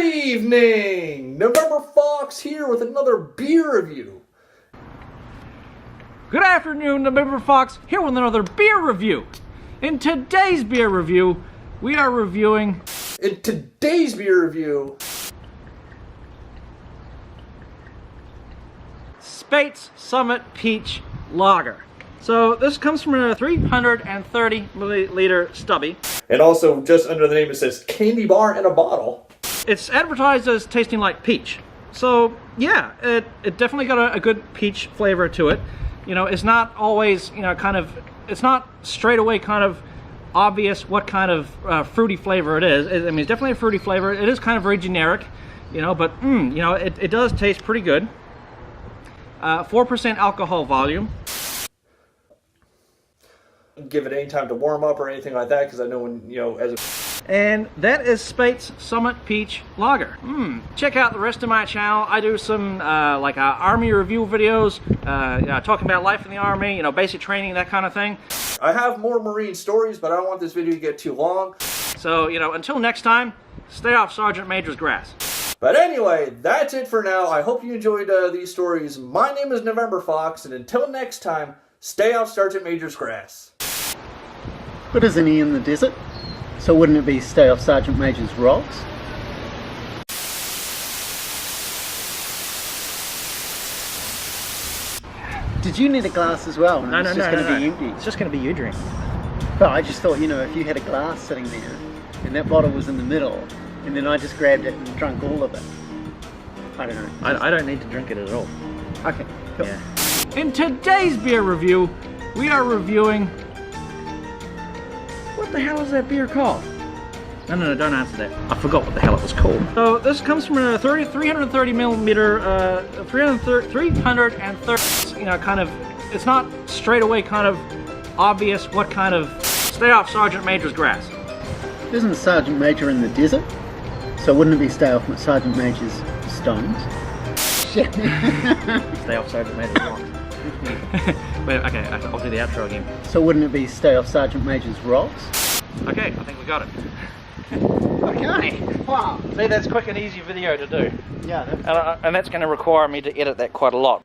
Good evening! November Fox here with another beer review. Good afternoon, November Fox here with another beer review. In today's beer review, we are reviewing... In today's beer review... Spates Summit Peach Lager. So this comes from a 330 milliliter stubby. And also, just under the name it says candy bar in a bottle. It's advertised as tasting like peach. So yeah, it definitely got a good peach flavor to it. You know, it's not always, you know, it's not straight away kind of obvious what kind of fruity flavor it is. I mean, it's definitely a fruity flavor. It is kind of very generic, you know, but you know, it does taste pretty good. 4% alcohol volume. Give it any time to warm up or anything like that, because I know when, you know, And that is Spates Summit Peach Lager. Check out the rest of my channel. I do some like army review videos, talking about life in the army, you know, basic training, that kind of thing. I have more Marine stories, but I don't want this video to get too long. So, you know, until next time, stay off Sergeant Major's grass. But anyway, that's it for now. I hope you enjoyed these stories. My name is November Fox, and until next time, stay off Sergeant Major's grass. But isn't he in the desert? So wouldn't it be stay off Sergeant Major's rocks? Did you need a glass as well? No, It's just going to be empty. It's just going to be you drink. But I just thought, you know, if you had a glass sitting there and that bottle was in the middle and then I just grabbed it and drank all of it. I don't know. I don't need to drink it at all. Okay, cool. Yeah. In today's beer review, we are reviewing... What the hell is that beer called? No, don't answer that. I forgot what the hell it was called. So this comes from a 330 millimeter, 330, you know, kind of, it's not straight away kind of obvious what kind of, stay off Sergeant Major's grass. Isn't Sergeant Major in the desert? So wouldn't it be stay off Sergeant Major's stones? Shit. Stay off Sergeant Major's rocks. Wait, okay, I'll do the outro again. So wouldn't it be stay off Sergeant Major's rocks? Okay, I think we got it. Okay. Wow. See, that's quick and easy video to do. Yeah. And that's going to require me to edit that quite a lot.